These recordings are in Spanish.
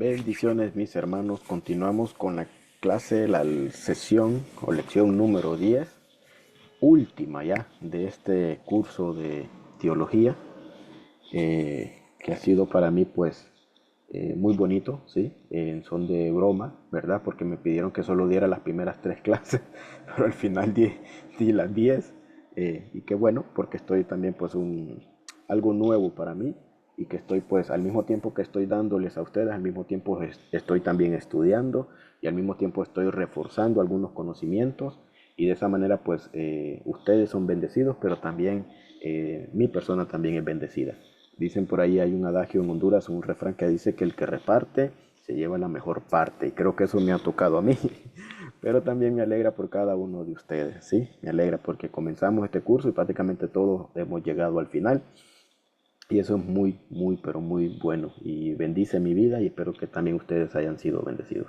Bendiciones mis hermanos, continuamos con la clase, la sesión o lección número 10, última ya de este curso de teología, que ha sido para mí pues muy bonito, ¿sí? En son de broma, ¿verdad? Porque me pidieron que solo diera las primeras tres clases, pero al final di las 10, y qué bueno, porque estoy también pues algo nuevo para mí y que estoy pues al mismo tiempo que estoy dándoles a ustedes, al mismo tiempo estoy también estudiando y al mismo tiempo estoy reforzando algunos conocimientos y de esa manera pues ustedes son bendecidos, pero también mi persona también es bendecida. Dicen por ahí, hay un adagio en Honduras, un refrán que dice que el que reparte se lleva la mejor parte, y creo que eso me ha tocado a mí. Pero también me alegra por cada uno de ustedes, ¿sí? Me alegra porque comenzamos este curso y prácticamente todos hemos llegado al final. Y eso es muy, muy, pero muy bueno. Y bendice mi vida y espero que también ustedes hayan sido bendecidos.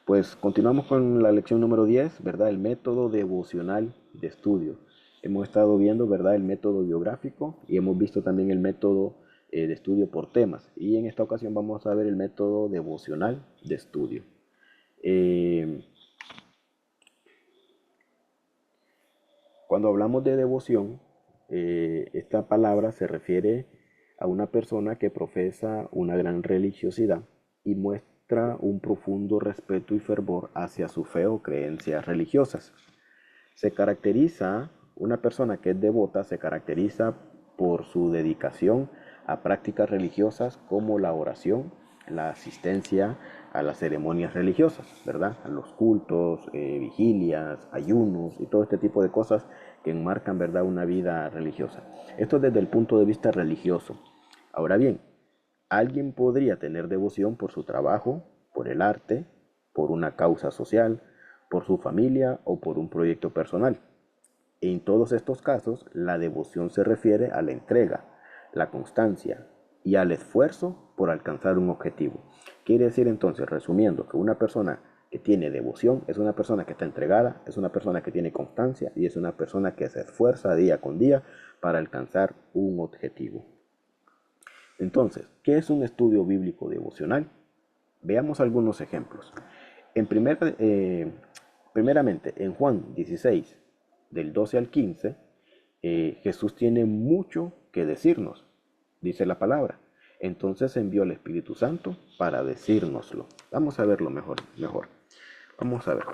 Pues continuamos con la lección número 10, ¿verdad? El método devocional de estudio. Hemos estado viendo, ¿verdad? El método biográfico y hemos visto también el método de estudio por temas. Y en esta ocasión vamos a ver el método devocional de estudio. Eh, Cuando hablamos de devoción, esta palabra se refiere a una persona que profesa una gran religiosidad y muestra un profundo respeto y fervor hacia su fe o creencias religiosas. Se caracteriza, una persona que es devota se caracteriza por su dedicación a prácticas religiosas como la oración, la asistencia a las ceremonias religiosas, ¿verdad? A los cultos, vigilias, ayunos y todo este tipo de cosas que enmarcan, ¿verdad?, una vida religiosa. Esto desde el punto de vista religioso. Ahora bien, alguien podría tener devoción por su trabajo, por el arte, por una causa social, por su familia o por un proyecto personal. En todos estos casos, la devoción se refiere a la entrega, la constancia y al esfuerzo por alcanzar un objetivo. Quiere decir entonces, resumiendo, que una persona que tiene devoción es una persona que está entregada, es una persona que tiene constancia y es una persona que se esfuerza día con día para alcanzar un objetivo. Entonces, ¿qué es un estudio bíblico devocional? Veamos algunos ejemplos. En primeramente, en Juan 16, del 12 al 15, Jesús tiene mucho que decirnos, dice la palabra. Entonces envió al Espíritu Santo para decírnoslo. Vamos a verlo mejor. Vamos a ver,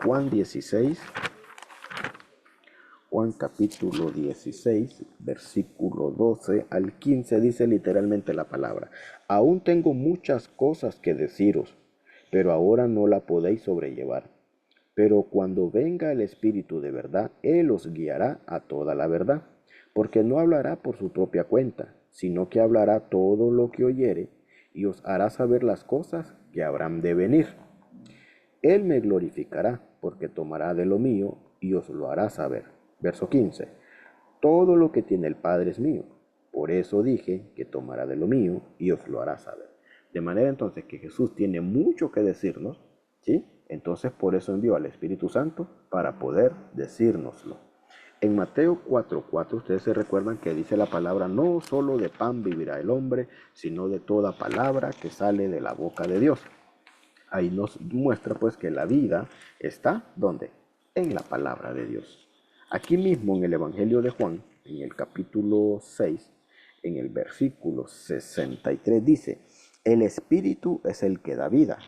Juan capítulo 16, versículo 12 al 15 dice literalmente la palabra: aún tengo muchas cosas que deciros, pero ahora no la podéis sobrellevar. Pero cuando venga el Espíritu de verdad, Él os guiará a toda la verdad, porque no hablará por su propia cuenta, sino que hablará todo lo que oyere, y os hará saber las cosas que habrán de venir. Él me glorificará, porque tomará de lo mío y os lo hará saber. Verso 15. Todo lo que tiene el Padre es mío. Por eso dije que tomará de lo mío y os lo hará saber. De manera entonces que Jesús tiene mucho que decirnos, ¿sí? Entonces por eso envió al Espíritu Santo para poder decírnoslo. En Mateo 4:4 ustedes se recuerdan que dice la palabra: no solo de pan vivirá el hombre, sino de toda palabra que sale de la boca de Dios. Ahí nos muestra pues que la vida está ¿dónde? En la palabra de Dios. Aquí mismo en el Evangelio de Juan, en el capítulo 6, en el versículo 63 dice: el espíritu es el que da vida,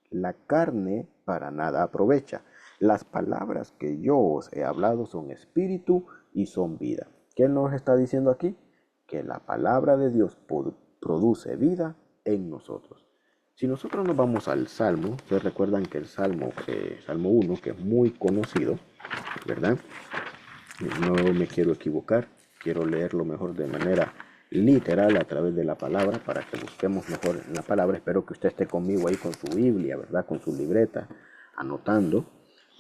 la carne para nada aprovecha. Las palabras que yo os he hablado son espíritu y son vida. ¿Qué nos está diciendo aquí? Que la palabra de Dios produce vida en nosotros. Si nosotros nos vamos al Salmo, ustedes recuerdan que el Salmo 1, que es muy conocido, ¿verdad? No me quiero equivocar, quiero leerlo mejor de manera literal a través de la palabra para que busquemos mejor la palabra. Espero que usted esté conmigo ahí con su Biblia, ¿verdad? Con su libreta, anotando.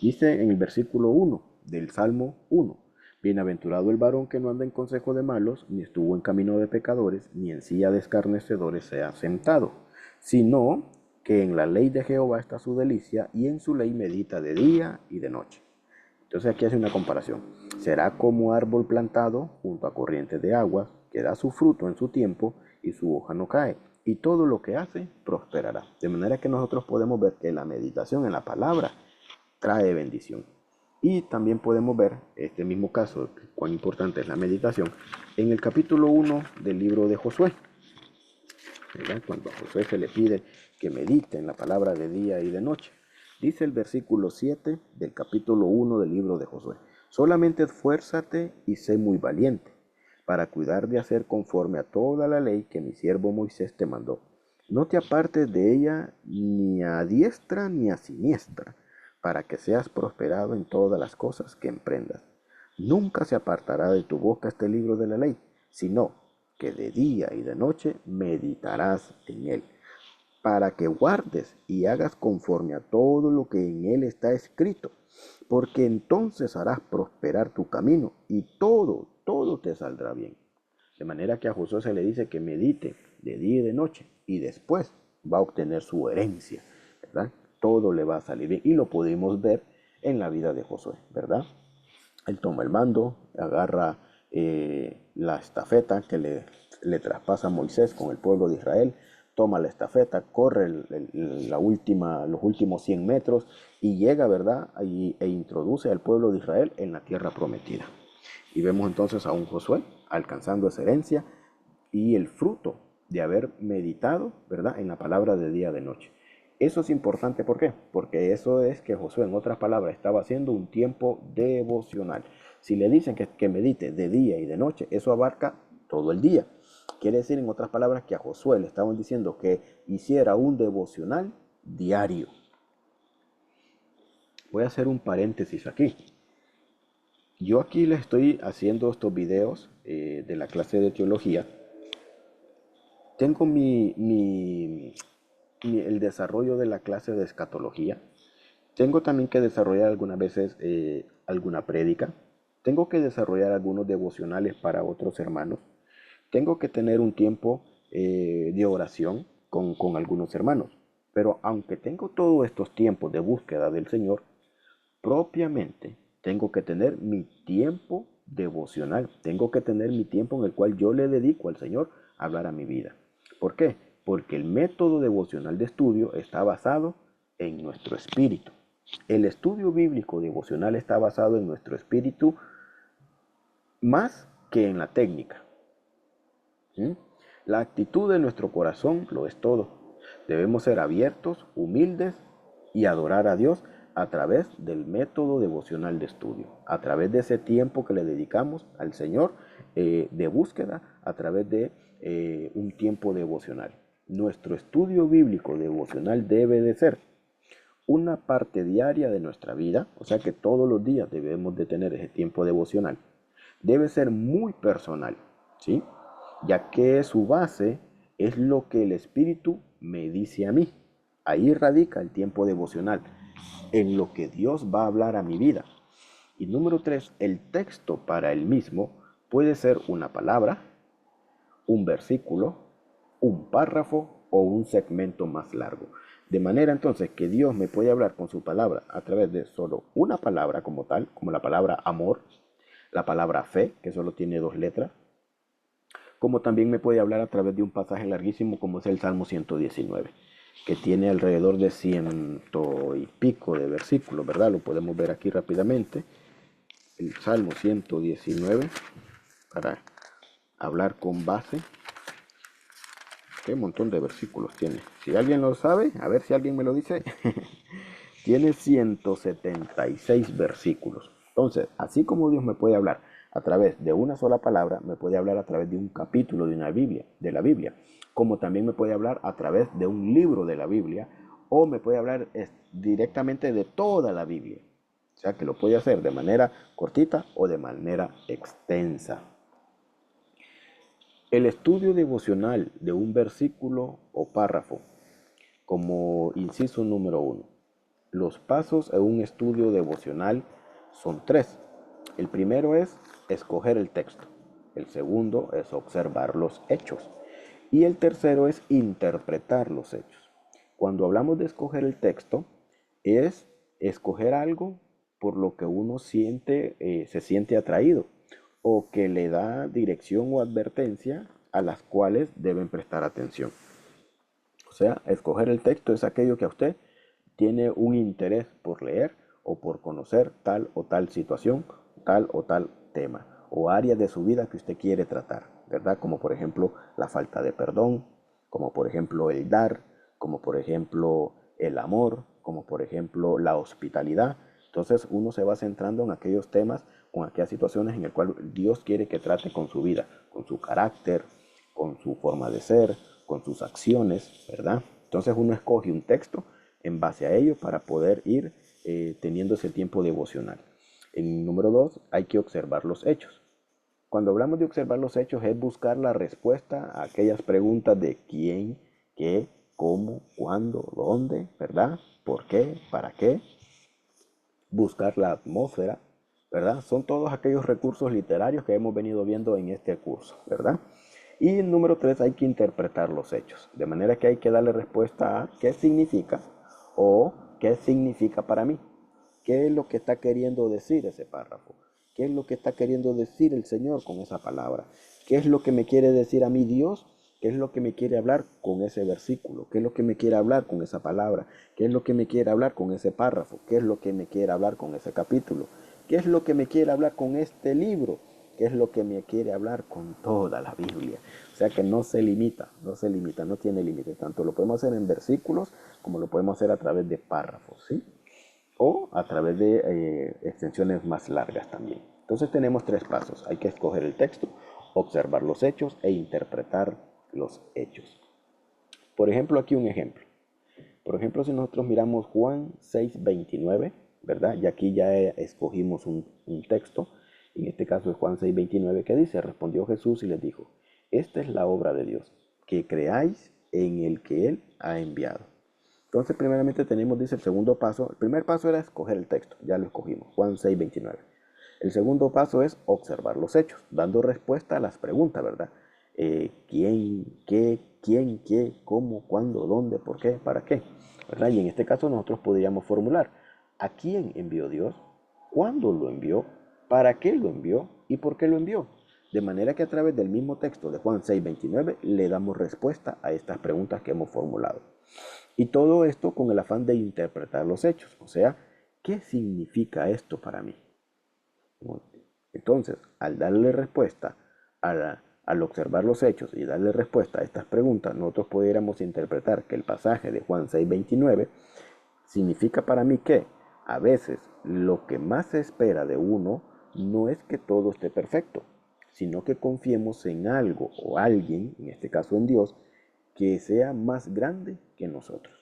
Dice en el versículo 1 del Salmo 1: bienaventurado el varón que no anda en consejo de malos, ni estuvo en camino de pecadores, ni en silla de escarnecedores se ha sentado, sino que en la ley de Jehová está su delicia, y en su ley medita de día y de noche. Entonces aquí hace una comparación. Será como árbol plantado junto a corrientes de aguas, que da su fruto en su tiempo y su hoja no cae, y todo lo que hace prosperará. De manera que nosotros podemos ver que la meditación en la palabra trae bendición. Y también podemos ver este mismo caso, cuán importante es la meditación, en el capítulo 1 del libro de Josué. ¿Verdad? Cuando a Josué se le pide que medite en la palabra de día y de noche. Dice el versículo 7 del capítulo 1 del libro de Josué: solamente esfuérzate y sé muy valiente para cuidar de hacer conforme a toda la ley que mi siervo Moisés te mandó. No te apartes de ella ni a diestra ni a siniestra, para que seas prosperado en todas las cosas que emprendas. Nunca se apartará de tu boca este libro de la ley, sino que de día y de noche meditarás en él, para que guardes y hagas conforme a todo lo que en él está escrito, porque entonces harás prosperar tu camino y todo te saldrá bien. De manera que a Josué se le dice que medite de día y de noche y después va a obtener su herencia, ¿verdad? Todo le va a salir bien y lo pudimos ver en la vida de Josué, ¿verdad? Él toma el mando, agarra la estafeta que le traspasa a Moisés con el pueblo de Israel, toma la estafeta, corre los últimos 100 metros y llega, ¿verdad? E introduce al pueblo de Israel en la tierra prometida. Y vemos entonces a un Josué alcanzando esa herencia y el fruto de haber meditado, ¿verdad?, en la palabra de día y de noche. Eso es importante, ¿por qué? Porque eso es que Josué, en otras palabras, estaba haciendo un tiempo devocional. Si le dicen que medite de día y de noche, eso abarca todo el día. Quiere decir, en otras palabras, que a Josué le estaban diciendo que hiciera un devocional diario. Voy a hacer un paréntesis aquí. Yo aquí les estoy haciendo estos videos de la clase de teología. Tengo el desarrollo de la clase de escatología. Tengo también que desarrollar algunas veces alguna prédica. Tengo que desarrollar algunos devocionales para otros hermanos. Tengo que tener un tiempo de oración con algunos hermanos. Pero aunque tengo todos estos tiempos de búsqueda del Señor, propiamente tengo que tener mi tiempo devocional. Tengo que tener mi tiempo en el cual yo le dedico al Señor a hablar a mi vida. ¿Por qué? Porque el método devocional de estudio está basado en nuestro espíritu. El estudio bíblico devocional está basado en nuestro espíritu más que en la técnica. ¿Sí? La actitud de nuestro corazón lo es todo. Debemos ser abiertos, humildes y adorar a Dios a través del método devocional de estudio, a través de ese tiempo que le dedicamos al Señor de búsqueda, a través de un tiempo devocional. Nuestro estudio bíblico devocional debe de ser una parte diaria de nuestra vida, o sea que todos los días debemos de tener ese tiempo devocional. Debe ser muy personal, ¿sí? Ya que su base es lo que el Espíritu me dice a mí. Ahí radica el tiempo devocional, en lo que Dios va a hablar a mi vida. Y número 3, el texto para el mismo puede ser una palabra, un versículo, un párrafo o un segmento más largo. De manera entonces que Dios me puede hablar con su palabra a través de solo una palabra como tal, como la palabra amor, la palabra fe, que solo tiene 2 letras, como también me puede hablar a través de un pasaje larguísimo como es el Salmo 119, que tiene alrededor de 100 y pico de versículos, ¿verdad? Lo podemos ver aquí rápidamente. El Salmo 119, para hablar con base. Qué montón de versículos tiene. Si alguien lo sabe, a ver si alguien me lo dice. Tiene 176 versículos. Entonces, así como Dios me puede hablar a través de una sola palabra, me puede hablar a través de un capítulo de la Biblia, como también me puede hablar a través de un libro de la Biblia, o me puede hablar directamente de toda la Biblia. O sea que lo puede hacer de manera cortita o de manera extensa. El estudio devocional de un versículo o párrafo, como inciso número 1. Los pasos en un estudio devocional son 3. El primero es escoger el texto. El segundo es observar los hechos. Y el tercero es interpretar los hechos. Cuando hablamos de escoger el texto, es escoger algo por lo que uno se siente atraído o que le da dirección o advertencia a las cuales deben prestar atención. sea, escoger el texto es aquello que a usted tiene un interés por leer o por conocer tal o tal situación, tal o tal tema o área de su vida que usted quiere tratar, ¿verdad? Como por ejemplo la falta de perdón, como por ejemplo el dar, como por ejemplo el amor, como por ejemplo la hospitalidad. Entonces uno se va centrando en aquellos temas, con aquellas situaciones en las cuales Dios quiere que trate con su vida, con su carácter, con su forma de ser, con sus acciones, ¿verdad? Entonces uno escoge un texto en base a ello para poder ir teniendo ese tiempo devocional. En número 2, hay que observar los hechos. Cuando hablamos de observar los hechos es buscar la respuesta a aquellas preguntas de quién, qué, cómo, cuándo, dónde, ¿verdad? ¿Por qué? ¿Para qué? Buscar la atmósfera, ¿verdad? Son todos aquellos recursos literarios que hemos venido viendo en este curso, ¿verdad? Y número 3, hay que interpretar los hechos, de manera que hay que darle respuesta a qué significa o qué significa para mí. ¿Qué es lo que está queriendo decir ese párrafo? ¿Qué es lo que está queriendo decir el Señor con esa palabra? ¿Qué es lo que me quiere decir a mí Dios? ¿Qué es lo que me quiere hablar con ese versículo? ¿Qué es lo que me quiere hablar con esa palabra? ¿Qué es lo que me quiere hablar con ese párrafo? ¿Qué es lo que me quiere hablar con ese capítulo? ¿Qué es lo que me quiere hablar con este libro? ¿Qué es lo que me quiere hablar con toda la Biblia? O sea que no se limita, no tiene límite. Tanto lo podemos hacer en versículos como lo podemos hacer a través de párrafos, ¿sí? O a través de extensiones más largas también. Entonces tenemos 3 pasos. Hay que escoger el texto, observar los hechos e interpretar los hechos. Por ejemplo, aquí un ejemplo. Por ejemplo, si nosotros miramos Juan 6:29, ¿verdad? Y aquí ya escogimos un texto. En este caso es Juan 6:29 que dice, respondió Jesús y les dijo, esta es la obra de Dios, que creáis en el que Él ha enviado. Entonces, primeramente tenemos, dice el segundo paso. El primer paso era escoger el texto, ya lo escogimos, Juan 6:29. El segundo paso es observar los hechos, dando respuesta a las preguntas, ¿verdad? ¿Quién, qué, quién, qué, cómo, cuándo, dónde, por qué, para qué? ¿Verdad? Y en este caso nosotros podríamos formular, ¿a quién envió Dios? ¿Cuándo lo envió? ¿Para qué lo envió? ¿Y por qué lo envió? De manera que a través del mismo texto de Juan 6:29 le damos respuesta a estas preguntas que hemos formulado. Y todo esto con el afán de interpretar los hechos, o sea, ¿qué significa esto para mí? Entonces, al darle respuesta, al observar los hechos y darle respuesta a estas preguntas, nosotros pudiéramos interpretar que el pasaje de Juan 6:29 significa para mí que a veces lo que más se espera de uno no es que todo esté perfecto, sino que confiemos en algo o alguien, en este caso en Dios, que sea más grande que nosotros.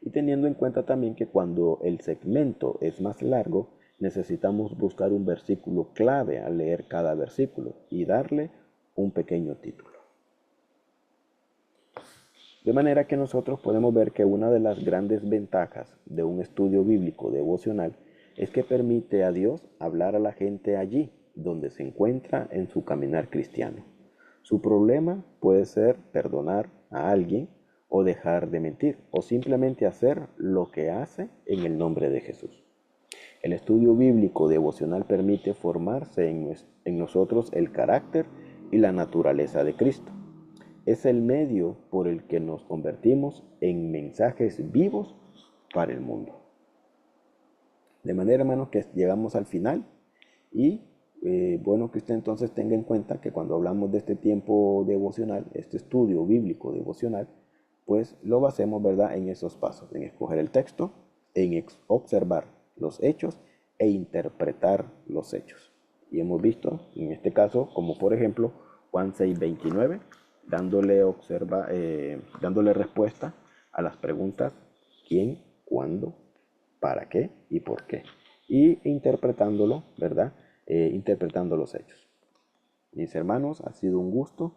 Y teniendo en cuenta también que cuando el segmento es más largo, necesitamos buscar un versículo clave al leer cada versículo y darle un pequeño título. De manera que nosotros podemos ver que una de las grandes ventajas de un estudio bíblico devocional es que permite a Dios hablar a la gente allí donde se encuentra en su caminar cristiano. Su problema puede ser perdonar a alguien o dejar de mentir o simplemente hacer lo que hace en el nombre de Jesús. El estudio bíblico devocional permite formarse en nosotros el carácter y la naturaleza de Cristo. Es el medio por el que nos convertimos en mensajes vivos para el mundo. De manera, hermanos, que llegamos al final y bueno que usted entonces tenga en cuenta que cuando hablamos de este tiempo devocional, este estudio bíblico devocional, pues lo basemos, ¿verdad?, en esos pasos, en escoger el texto, en observar los hechos e interpretar los hechos. Y hemos visto, en este caso, como por ejemplo, Juan 6:29, dándole respuesta a las preguntas quién, cuándo, para qué y por qué. Y interpretándolo, ¿verdad? Interpretando los hechos. Mis hermanos, ha sido un gusto.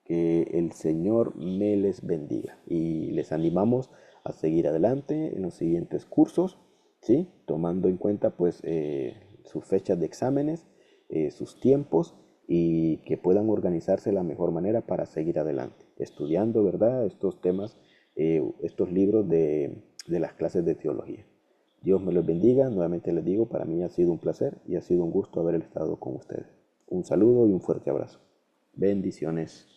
Que el Señor me les bendiga. Y les animamos a seguir adelante en los siguientes cursos, ¿sí? Tomando en cuenta pues sus fechas de exámenes, sus tiempos y que puedan organizarse de la mejor manera para seguir adelante, estudiando, ¿verdad?, estos temas, estos libros de las clases de teología. Dios me los bendiga. Nuevamente les digo, para mí ha sido un placer y ha sido un gusto haber estado con ustedes. Un saludo y un fuerte abrazo. Bendiciones.